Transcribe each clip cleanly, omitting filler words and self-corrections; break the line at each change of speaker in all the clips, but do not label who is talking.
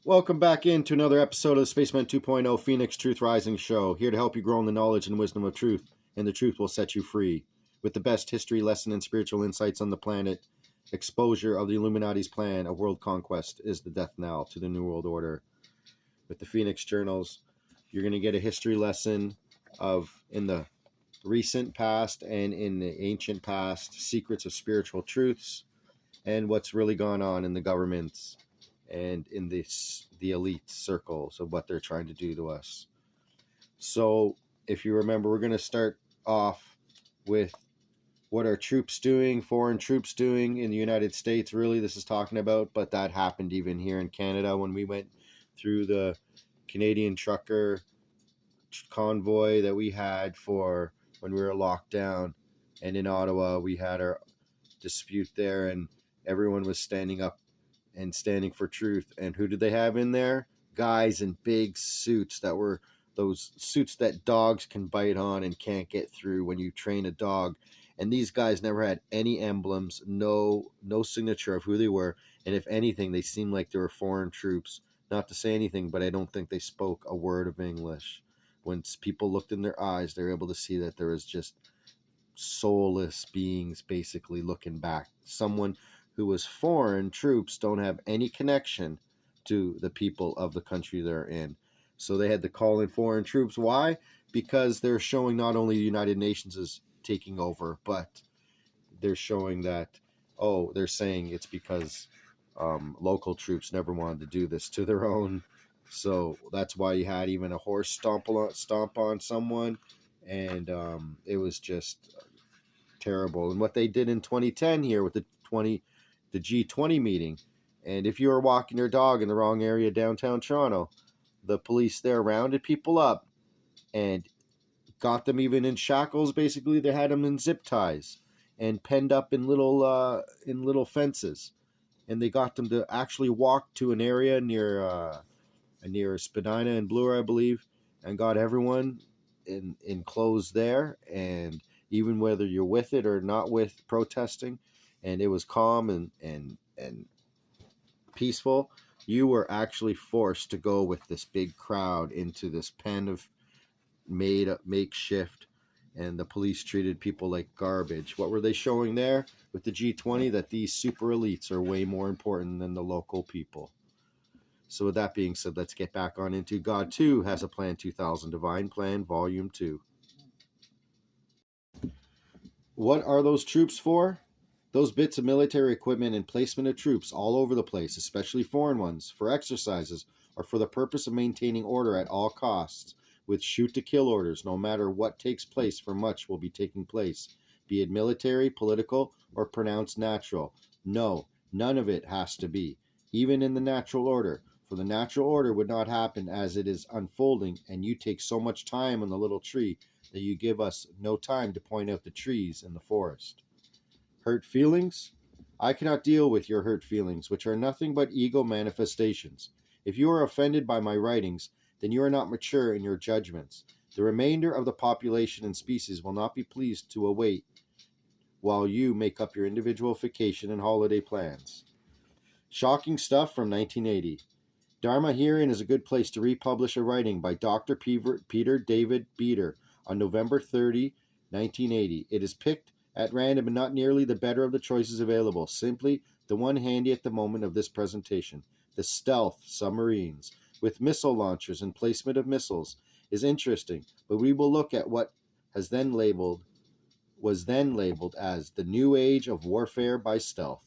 Welcome back into another episode of the Spaceman 2.0 Phoenix Truth Rising Show, here to help you grow in the knowledge and wisdom of truth, and the truth will set you free. With the best history, lesson, and spiritual insights on the planet, exposure of the Illuminati's plan of world conquest is the death knell to the New World Order. With the Phoenix Journals, you're going to get a history lesson of, in the recent past and in the ancient past, secrets of spiritual truths, and what's really gone on in the governments and in the elite circles of what they're trying to do to us. So if you remember, we're going to start off with what are troops doing, foreign troops doing in the United States, really this is talking about, but that happened even here in Canada when we went through the Canadian trucker convoy that we had for when we were locked down, and in Ottawa we had our dispute there, and everyone was standing up and standing for truth. And who did they have in there? Guys in big suits that were those suits that dogs can bite on and can't get through when you train a dog. And these guys never had any emblems, no signature of who they were. And if anything, they seemed like they were foreign troops. Not to say anything, but I don't think they spoke a word of English. When people looked in their eyes, they were able to see that there was just soulless beings basically looking back. Someone who was foreign troops don't have any connection to the people of the country they're in. So they had to call in foreign troops. Why? Because they're showing not only the United Nations is taking over, but they're showing that, they're saying it's because local troops never wanted to do this to their own. So that's why you had even a horse stomp on someone, and it was just terrible. And what they did in 2010 here with the G20 meeting, and if you were walking your dog in the wrong area downtown Toronto, the police there rounded people up and got them even in shackles. Basically, they had them in zip ties and penned up in little fences, and they got them to actually walk to an area near Spadina and Bloor, I believe, and got everyone enclosed there. And even whether you're with it or not with protesting, and it was calm and peaceful, you were actually forced to go with this big crowd into this pen of makeshift, and the police treated people like garbage. What were they showing there with the G20? That these super elites are way more important than the local people. So with that being said, let's get back on into God 2 Has a Plan 2000, Divine Plan, Volume 2. What are those troops for? Those bits of military equipment and placement of troops all over the place, especially foreign ones, for exercises, are for the purpose of maintaining order at all costs, with shoot-to-kill orders. No matter what takes place, for much will be taking place, be it military, political, or pronounced natural. No, none of it has to be, even in the natural order, for the natural order would not happen as it is unfolding, and you take so much time on the little tree that you give us no time to point out the trees in the forest. Hurt feelings? I cannot deal with your hurt feelings, which are nothing but ego manifestations. If you are offended by my writings, then you are not mature in your judgments. The remainder of the population and species will not be pleased to await while you make up your individual vacation and holiday plans. Shocking stuff from 1980. Dharma Herein is a good place to republish a writing by Dr. Peter David Beater on November 30, 1980. It is picked at random and not nearly the better of the choices available, simply the one handy at the moment of this presentation. The stealth submarines, with missile launchers and placement of missiles, is interesting, but we will look at what was then labeled as the new age of warfare by stealth.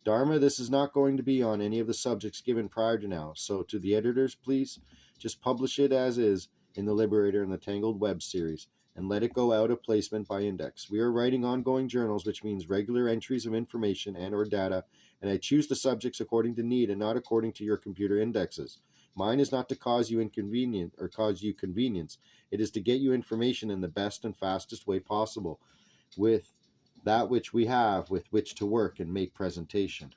Dharma, this is not going to be on any of the subjects given prior to now, so to the editors, please just publish it as is in the Liberator and the Tangled Web series, and let it go out of placement by index. We are writing ongoing journals, which means regular entries of information and or data, and I choose the subjects according to need and not according to your computer indexes. Mine is not to cause you convenience. It is to get you information in the best and fastest way possible, with that which we have with which to work and make presentation.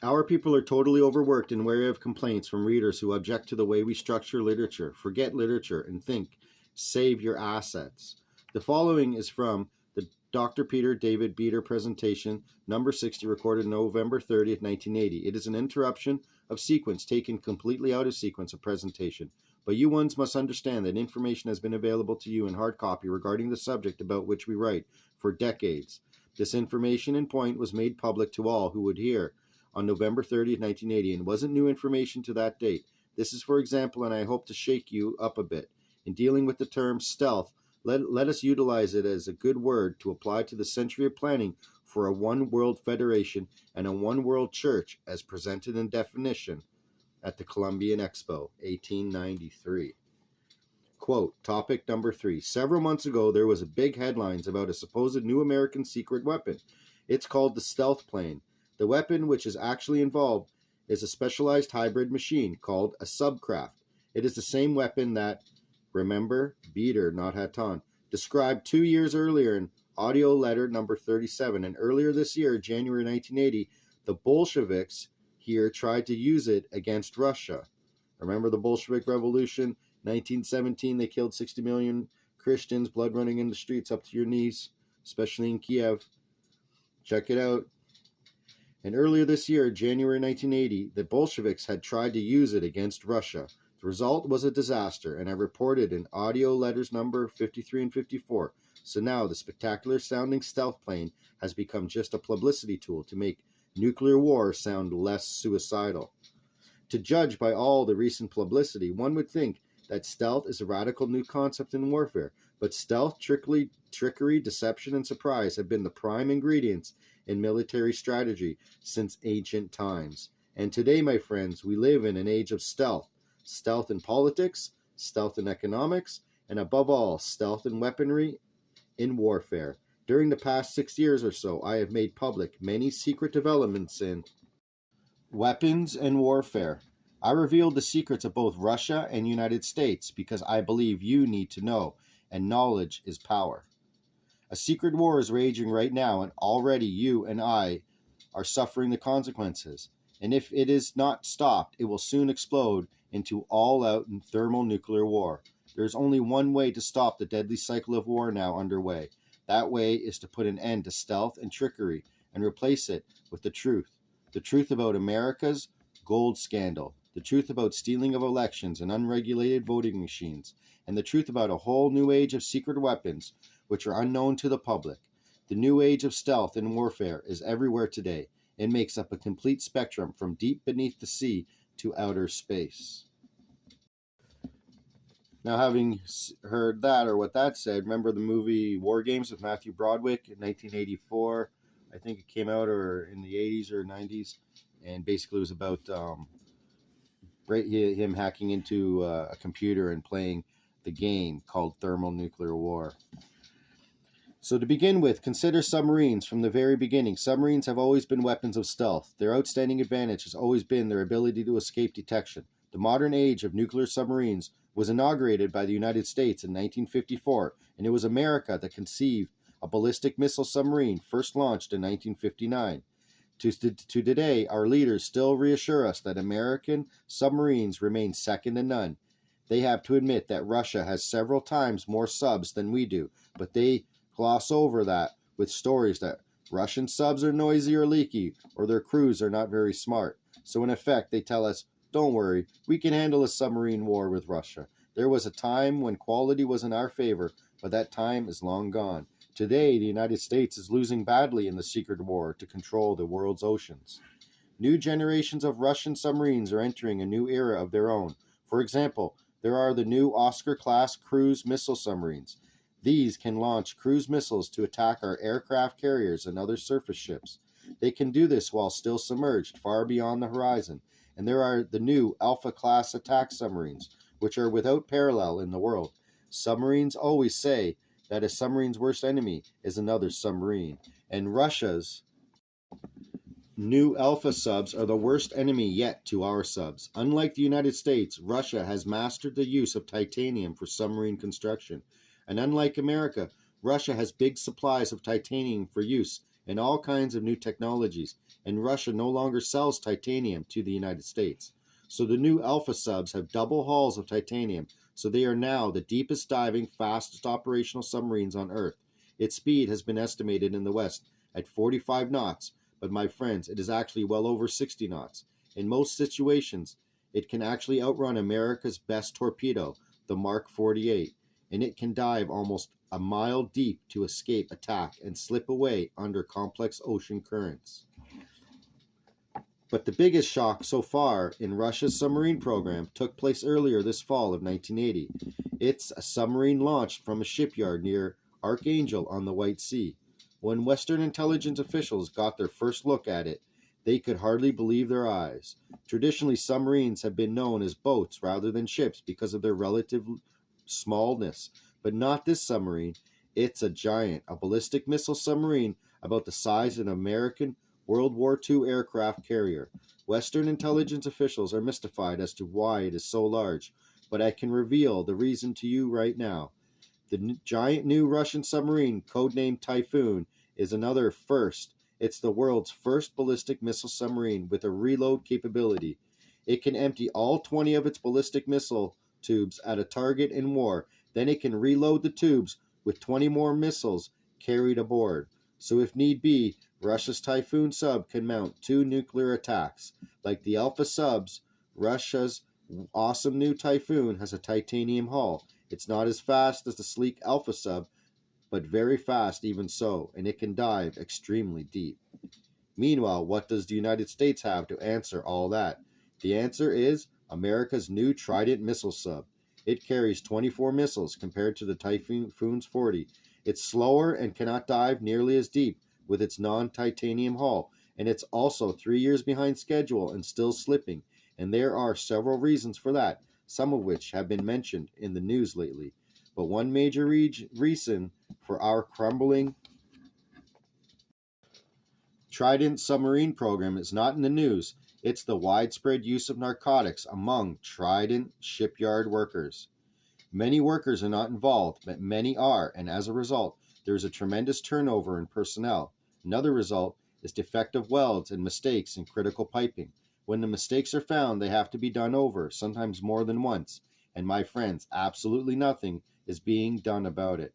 Our people are totally overworked and wary of complaints from readers who object to the way we structure literature. Forget literature and think. Save your assets. The following is from the Dr. Peter David Beater presentation, number 60, recorded November 30th, 1980. It is an interruption of sequence taken completely out of sequence of presentation. But you ones must understand that information has been available to you in hard copy regarding the subject about which we write for decades. This information in point was made public to all who would hear on November 30th, 1980, and wasn't new information to that date. This is for example, and I hope to shake you up a bit. In dealing with the term stealth, let us utilize it as a good word to apply to the century of planning for a one-world federation and a one-world church as presented in definition at the Columbian Expo, 1893. Quote, topic number 3. Several months ago, there was a big headlines about a supposed new American secret weapon. It's called the stealth plane. The weapon which is actually involved is a specialized hybrid machine called a subcraft. It is the same weapon that, remember, Beater, not HATONN, described 2 years earlier in audio letter number 37. And earlier this year, January 1980, the Bolsheviks here tried to use it against Russia. Remember the Bolshevik Revolution? 1917, they killed 60 million Christians, blood running in the streets up to your knees, especially in Kiev. Check it out. And earlier this year, January 1980, the Bolsheviks had tried to use it against Russia. The result was a disaster, and I reported in audio letters number 53 and 54. So now the spectacular sounding stealth plane has become just a publicity tool to make nuclear war sound less suicidal. To judge by all the recent publicity, one would think that stealth is a radical new concept in warfare, but stealth, trickery, deception, and surprise have been the prime ingredients in military strategy since ancient times. And today, my friends, we live in an age of stealth. Stealth in politics, stealth in economics, and above all, stealth in weaponry in warfare. During the past 6 years or so, I have made public many secret developments in weapons and warfare. I revealed the secrets of both Russia and United States because I believe you need to know, and knowledge is power. A secret war is raging right now, and already you and I are suffering the consequences. And if it is not stopped, it will soon explode into all-out and thermonuclear war. There is only one way to stop the deadly cycle of war now underway. That way is to put an end to stealth and trickery and replace it with the truth. The truth about America's gold scandal, the truth about stealing of elections and unregulated voting machines, and the truth about a whole new age of secret weapons which are unknown to the public. The new age of stealth in warfare is everywhere today. It makes up a complete spectrum from deep beneath the sea to outer space. Now, having heard that, or what that said, remember the movie War Games with Matthew Broderick in 1984? I think it came out or in the 80s or 90s, and basically it was about him hacking into a computer and playing the game called Thermonuclear War. So to begin with, consider submarines. From the very beginning, submarines have always been weapons of stealth. Their outstanding advantage has always been their ability to escape detection. The modern age of nuclear submarines was inaugurated by the United States in 1954, and it was America that conceived a ballistic missile submarine, first launched in 1959. To today, our leaders still reassure us that American submarines remain second to none. They have to admit that Russia has several times more subs than we do, but they gloss over that with stories that Russian subs are noisy or leaky, or their crews are not very smart. So in effect, they tell us, don't worry, we can handle a submarine war with Russia. There was a time when quality was in our favor, but that time is long gone. Today, the United States is losing badly in the secret war to control the world's oceans. New generations of Russian submarines are entering a new era of their own. For example, there are the new Oscar-class cruise missile submarines. These can launch cruise missiles to attack our aircraft carriers and other surface ships. They can do this while still submerged far beyond the horizon. And there are the new Alpha-class attack submarines, which are without parallel in the world. Submarines always say that a submarine's worst enemy is another submarine. And Russia's new Alpha subs are the worst enemy yet to our subs. Unlike the United States, Russia has mastered the use of titanium for submarine construction. And unlike America, Russia has big supplies of titanium for use in all kinds of new technologies, and Russia no longer sells titanium to the United States. So the new Alpha subs have double hulls of titanium, so they are now the deepest diving, fastest operational submarines on Earth. Its speed has been estimated in the West at 45 knots, but my friends, it is actually well over 60 knots. In most situations, it can actually outrun America's best torpedo, the Mark 48, and it can dive almost a mile deep to escape attack and slip away under complex ocean currents. But the biggest shock so far in Russia's submarine program took place earlier this fall of 1980. It's a submarine launched from a shipyard near Archangel on the White Sea. When Western intelligence officials got their first look at it, they could hardly believe their eyes. Traditionally, submarines have been known as boats rather than ships because of their relative smallness, but not this submarine. It's a giant, a ballistic missile submarine about the size of an American World War II aircraft carrier. Western intelligence officials are mystified as to why it is so large, but I can reveal the reason to you right now. The giant new Russian submarine, codenamed Typhoon, is another first. It's the world's first ballistic missile submarine with a reload capability. It can empty all 20 of its ballistic missile tubes at a target in war. Then it can reload the tubes with 20 more missiles carried aboard. So if need be, Russia's Typhoon sub can mount 2 nuclear attacks. Like the Alpha subs, Russia's awesome new Typhoon has a titanium hull. It's not as fast as the sleek Alpha sub, but very fast even so, and it can dive extremely deep. Meanwhile, what does the United States have to answer all that? The answer is America's new Trident missile sub. It carries 24 missiles compared to the Typhoon's 40. It's slower and cannot dive nearly as deep with its non-titanium hull, and it's also 3 years behind schedule and still slipping, and there are several reasons for that, some of which have been mentioned in the news lately. But one major reason for our crumbling Trident submarine program is not in the news. It's the widespread use of narcotics among Trident shipyard workers. Many workers are not involved, but many are, and as a result, there is a tremendous turnover in personnel. Another result is defective welds and mistakes in critical piping. When the mistakes are found, they have to be done over, sometimes more than once. And my friends, absolutely nothing is being done about it.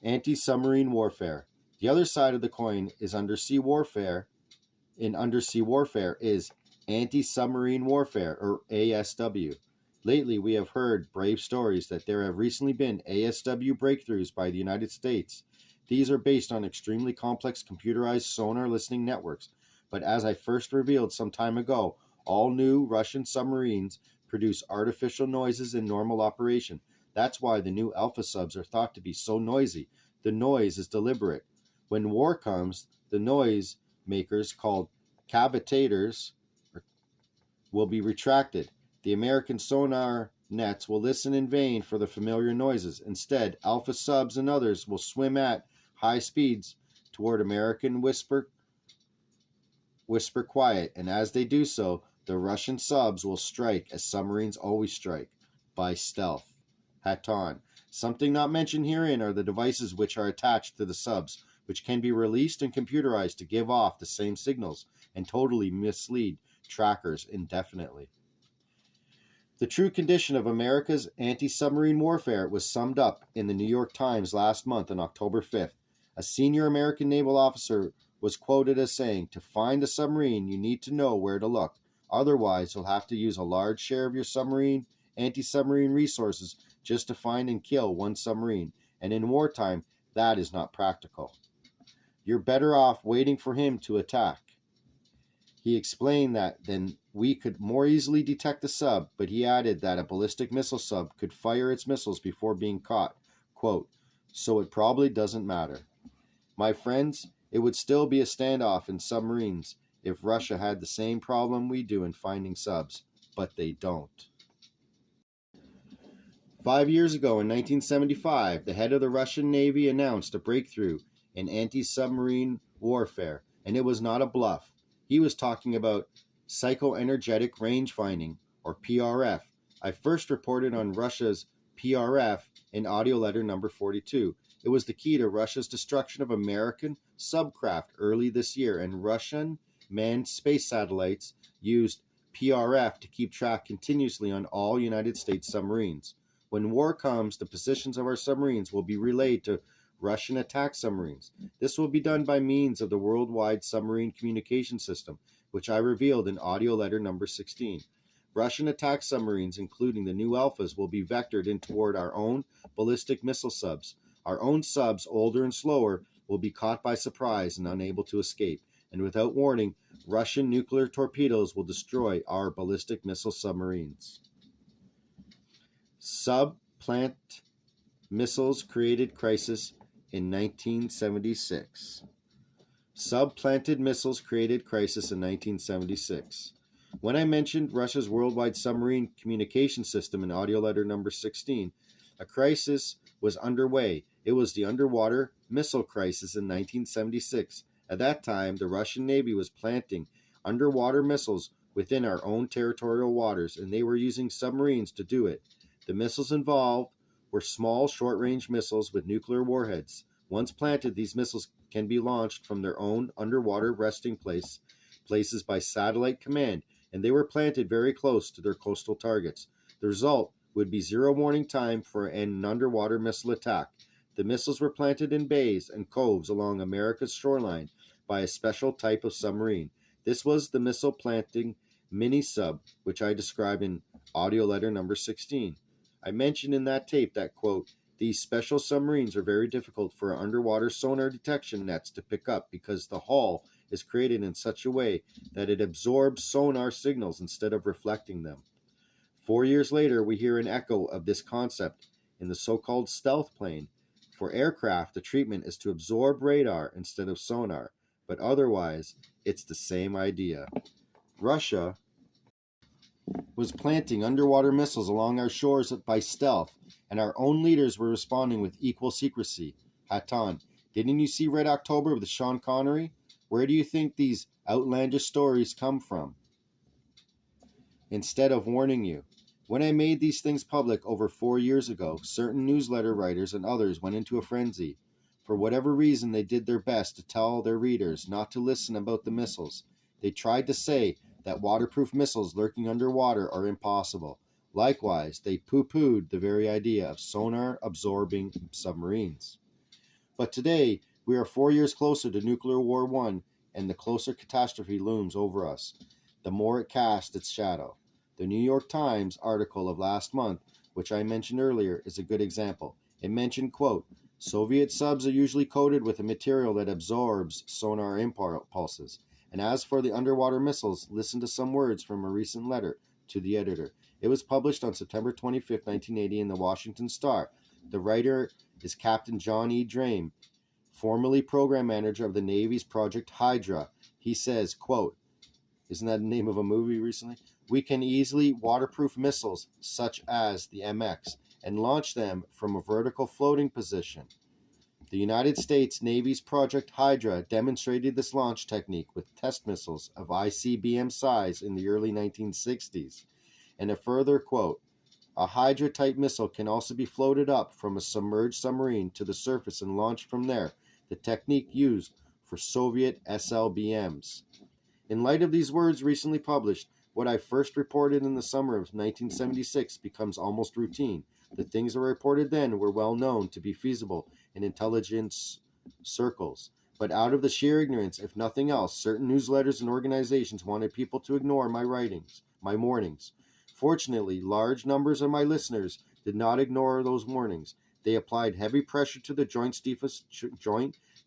Anti-submarine warfare. The other side of the coin is undersea warfare. In undersea warfare is anti-submarine warfare, or ASW. Lately, we have heard brave stories that there have recently been ASW breakthroughs by the United States. These are based on extremely complex computerized sonar listening networks. But as I first revealed some time ago, all new Russian submarines produce artificial noises in normal operation. That's why the new Alpha subs are thought to be so noisy. The noise is deliberate. When war comes, the noise makers, called cavitators, will be retracted. The American sonar nets will listen in vain for the familiar noises. Instead, Alpha subs and others will swim at high speeds toward American whisper quiet, and as they do so, the Russian subs will strike as submarines always strike, by stealth. HATONN. Something not mentioned herein are the devices which are attached to the subs, which can be released and computerized to give off the same signals and totally mislead trackers indefinitely. The true condition of America's anti-submarine warfare was summed up in the New York Times last month on October 5th. A senior American naval officer was quoted as saying, "To find a submarine, you need to know where to look. Otherwise, you'll have to use a large share of your submarine anti-submarine resources just to find and kill one submarine, and in wartime, that is not practical. You're better off waiting for him to attack." He explained that then we could more easily detect the sub, but he added that a ballistic missile sub could fire its missiles before being caught. Quote, "So it probably doesn't matter." My friends, it would still be a standoff in submarines if Russia had the same problem we do in finding subs, but they don't. 5 years ago, in 1975, the head of the Russian Navy announced a breakthrough in anti-submarine warfare, and it was not a bluff. He was talking about psychoenergetic range finding, or PRF. I first reported on Russia's PRF in audio letter number 42. It was the key to Russia's destruction of American subcraft early this year, and Russian manned space satellites used PRF to keep track continuously on all United States submarines. When war comes, the positions of our submarines will be relayed to Russian attack submarines. This will be done by means of the worldwide submarine communication system, which I revealed in audio letter number 16. Russian attack submarines, including the new Alphas, will be vectored in toward our own ballistic missile subs. Our own subs, older and slower, will be caught by surprise and unable to escape, and without warning, Russian nuclear torpedoes will destroy our ballistic missile submarines. Subplant missiles created crisis in 1976. Subplanted missiles created crisis in 1976. When I mentioned Russia's worldwide submarine communication system in audio letter number 16, a crisis was underway. It was the underwater missile crisis in 1976. At that time, the Russian Navy was planting underwater missiles within our own territorial waters, and they were using submarines to do it. The missiles involved were small, short-range missiles with nuclear warheads. Once planted, these missiles can be launched from their own underwater resting places by satellite command, and they were planted very close to their coastal targets. The result would be zero warning time for an underwater missile attack. The missiles were planted in bays and coves along America's shoreline by a special type of submarine. This was the missile planting mini-sub, which I described in audio letter number 16. I mentioned in that tape that, quote, these special submarines are very difficult for underwater sonar detection nets to pick up because the hull is created in such a way that it absorbs sonar signals instead of reflecting them. 4 years later, we hear an echo of this concept in the so-called stealth plane. For aircraft, the treatment is to absorb radar instead of sonar, but otherwise, it's the same idea. Russia was planting underwater missiles along our shores by stealth, and our own leaders were responding with equal secrecy. HATONN. Didn't you see Red October with Sean Connery? Where do you think these outlandish stories come from? Instead of warning you, when I made these things public over 4 years ago, certain newsletter writers and others went into a frenzy. For whatever reason, they did their best to tell their readers not to listen about the missiles. They tried to say that waterproof missiles lurking underwater are impossible. Likewise, they poo-pooed the very idea of sonar-absorbing submarines. But today, we are 4 years closer to Nuclear War I, and the closer catastrophe looms over us, the more it casts its shadow. The New York Times article of last month, which I mentioned earlier, is a good example. It mentioned, quote, Soviet subs are usually coated with a material that absorbs sonar impulses. And as for the underwater missiles, listen to some words from a recent letter to the editor. It was published on September 25, 1980 in the Washington Star. The writer is Captain John E. Drame, formerly program manager of the Navy's Project Hydra. He says, quote, isn't that the name of a movie recently? We can easily waterproof missiles such as the MX and launch them from a vertical floating position. The United States Navy's Project Hydra demonstrated this launch technique with test missiles of ICBM size in the early 1960s. And a further quote, a Hydra-type missile can also be floated up from a submerged submarine to the surface and launched from there, the technique used for Soviet SLBMs. In light of these words recently published, what I first reported in the summer of 1976 becomes almost routine. The things that were reported then were well known to be feasible in intelligence circles. But out of the sheer ignorance, if nothing else, certain newsletters and organizations wanted people to ignore my writings, my warnings. Fortunately, large numbers of my listeners did not ignore those warnings. They applied heavy pressure to the Joint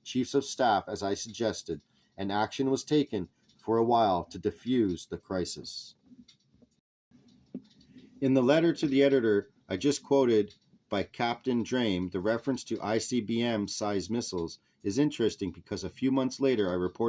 Chiefs of Staff, as I suggested, and action was taken for a while to defuse the crisis. In the letter to the editor I just quoted by Captain Drame, the reference to ICBM-sized missiles is interesting because a few months later I reported